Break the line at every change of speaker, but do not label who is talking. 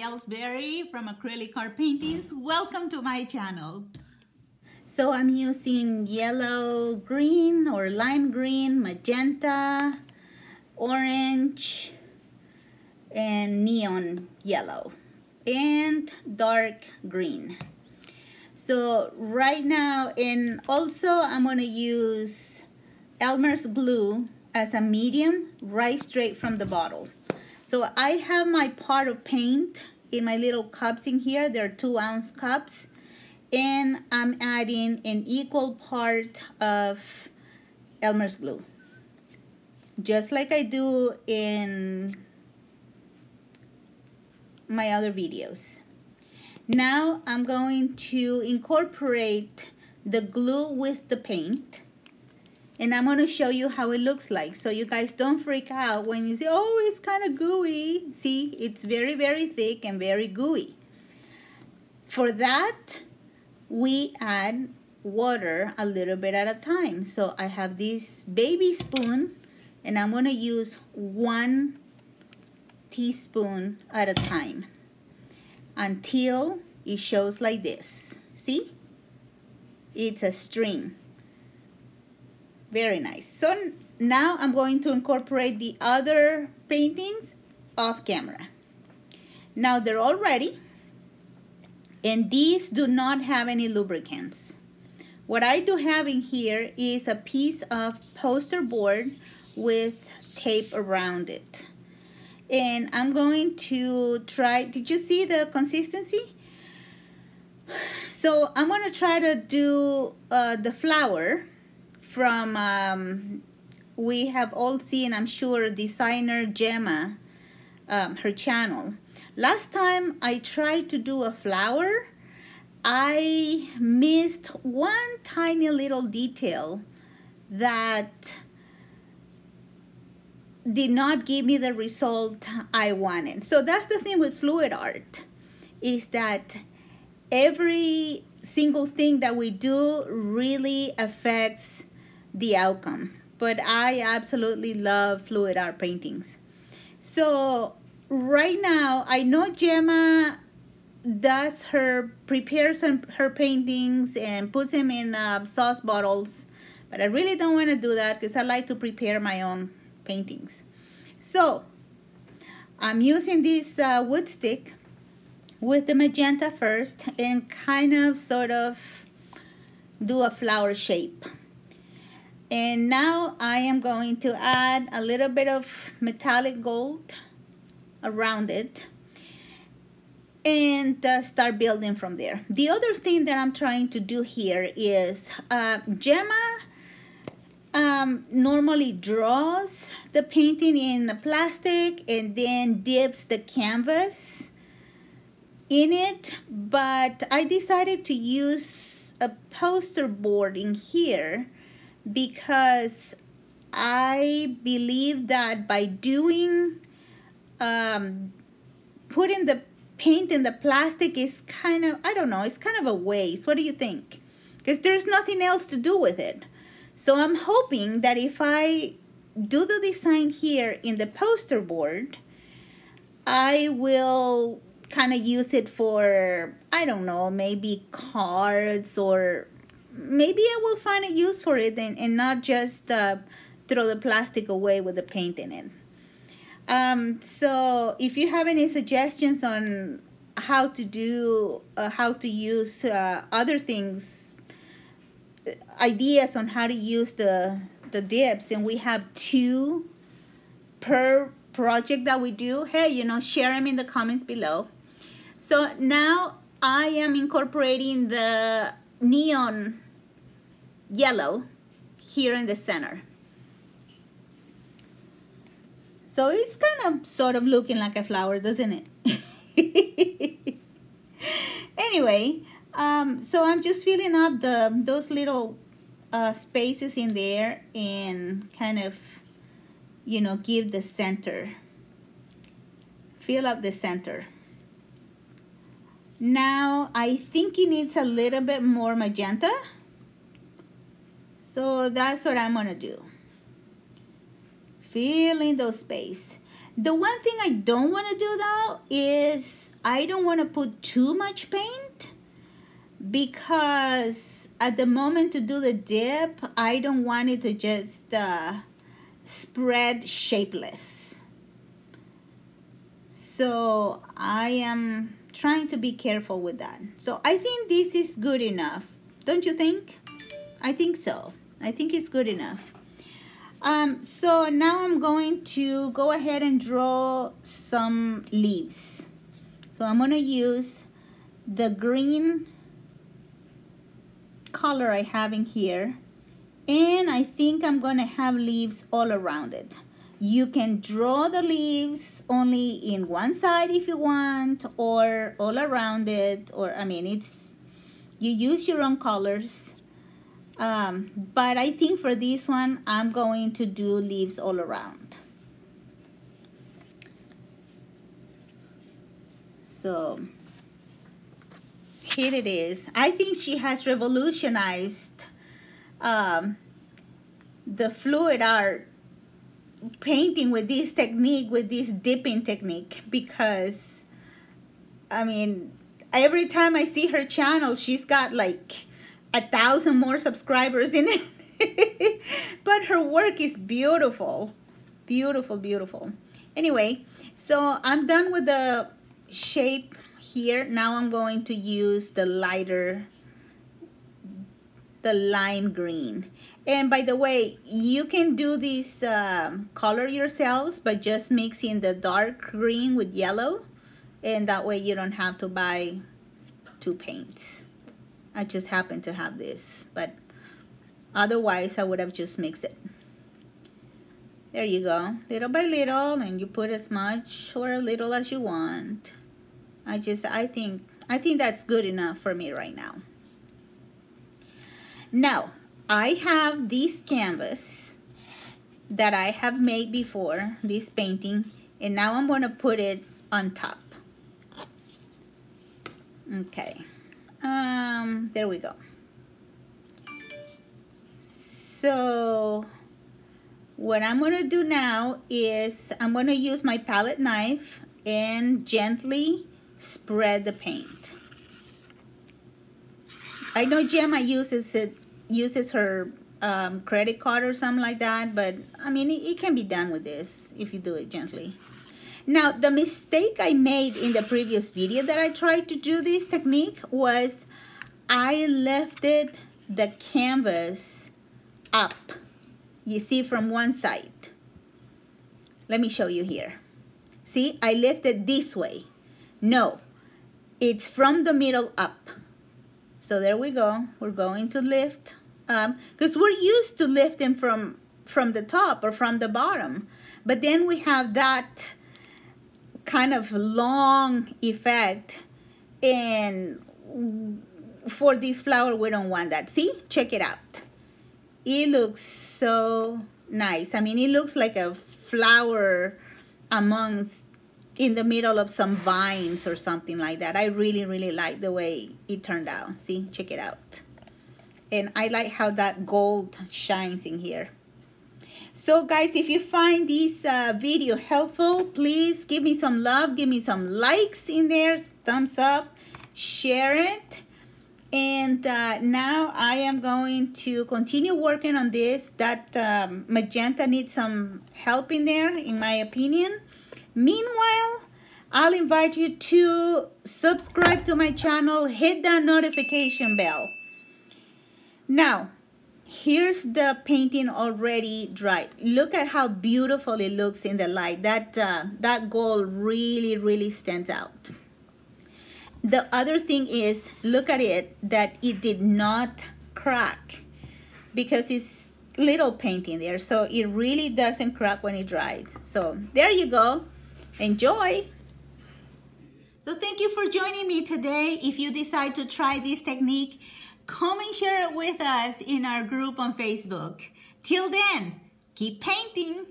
Ellsbury from Acrylic Art Paintings. Welcome to my channel. So I'm using yellow green or lime green, magenta, orange, and neon yellow, and dark green. So right now, and also I'm going to use Elmer's glue as a medium right straight from the bottle. So I have my pot of paint in my little cups in here. They're 2-ounce cups. And I'm adding an equal part of Elmer's glue, just like I do in my other videos. Now I'm going to incorporate the glue with the paint, and I'm going to show you how it looks like, so you guys don't freak out when you say, oh, it's kind of gooey. See, it's very, very thick and very gooey. For that, we add water a little bit at a time. So I have this baby spoon, and I'm going to use 1 teaspoon at a time until it shows like this. See? It's a stream. Very nice. So now I'm going to incorporate the other paintings off camera. Now they're all ready, and these do not have any lubricants. What I do have in here is a piece of poster board with tape around it. And I'm going to try, did you see the consistency? So I'm going to try to do the flower from, we have all seen, I'm sure, designer Gemma, her channel. Last time I tried to do a flower, I missed one tiny little detail that did not give me the result I wanted. So that's the thing with fluid art, is that every single thing that we do really affects the outcome. But I absolutely love fluid art paintings. So right now, I know Gemma prepares her paintings and puts them in sauce bottles, but I really don't want to do that because I like to prepare my own paintings. So I'm using this wood stick with the magenta first and kind of sort of do a flower shape. And now I am going to add a little bit of metallic gold around it and start building from there. The other thing that I'm trying to do here is Gemma normally draws the painting in plastic and then dips the canvas in it, but I decided to use a poster board in here because I believe that by doing putting the paint in the plastic is kind of, I don't know, it's kind of a waste. What do you think? Because there's nothing else to do with it. So I'm hoping that if I do the design here in the poster board, I will kind of use it for, I don't know, maybe cards, or maybe I will find a use for it and not just throw the plastic away with the paint in it. So if you have any suggestions on how to do, how to use other things, ideas on how to use the dips, and we have 2 per project that we do, hey, you know, share them in the comments below. So now I am incorporating the neon yellow here in the center. So it's kind of sort of looking like a flower, doesn't it? Anyway, so I'm just filling up those little spaces in there and kind of, you know, give the center. Fill up the center. Now I think it needs a little bit more magenta. So that's what I'm gonna do. Fill in those spaces. The one thing I don't want to do though is I don't want to put too much paint, because at the moment to do the dip, I don't want it to just spread shapeless. So I am trying to be careful with that. So I think this is good enough. Don't you think? I think so. I think it's good enough. So now I'm going to go ahead and draw some leaves. So I'm going to use the green color I have in here, and I think I'm going to have leaves all around it. You can draw the leaves only in one side if you want, or all around it, or I mean, it's, you use your own colors. But I think for this one, I'm going to do leaves all around. So here it is. I think she has revolutionized the fluid art painting with this technique, with this dipping technique, because I mean, every time I see her channel, she's got like 1,000 more subscribers in it. But her work is beautiful. Beautiful, beautiful. Anyway, so I'm done with the shape here. Now I'm going to use the lighter, the lime green. And by the way, you can do this color yourselves by just mixing the dark green with yellow. And that way you don't have to buy 2 paints. I just happen to have this, but otherwise I would have just mixed it. There you go, little by little, and you put as much or a little as you want. I think that's good enough for me right now. Now, I have this canvas that I have made before, this painting, and now I'm going to put it on top. Okay. There we go. So what I'm going to do now is I'm going to use my palette knife and gently spread the paint. I know Gemma uses her credit card or something like that, but I mean, it can be done with this if you do it gently. Now, the mistake I made in the previous video that I tried to do this technique was I lifted the canvas up, you see, from one side. Let me show you here. See, I lifted this way. No, it's from the middle up. So there we go. We're going to lift, because we're used to lifting from the top or from the bottom. But then we have that kind of long effect, and for this flower we don't want that. See, check it out. It looks so nice. I mean, it looks like a flower in the middle of some vines or something like that. I really like the way it turned out. See, check it out. And I like how that gold shines in here. So guys, if you find this video helpful, please give me some love, give me some likes in there, thumbs up, share it. And now I am going to continue working on this. That magenta needs some help in there, in my opinion. Meanwhile, I'll invite you to subscribe to my channel, hit that notification bell. Now, here's the painting already dried. Look at how beautiful it looks in the light. That gold really stands out. The other thing is, look at it, that it did not crack, because it's little paint in there, so it really doesn't crack when it dries. So there you go. Enjoy. So thank you for joining me today. If you decide to try this technique, come and share it with us in our group on Facebook. Till then, keep painting.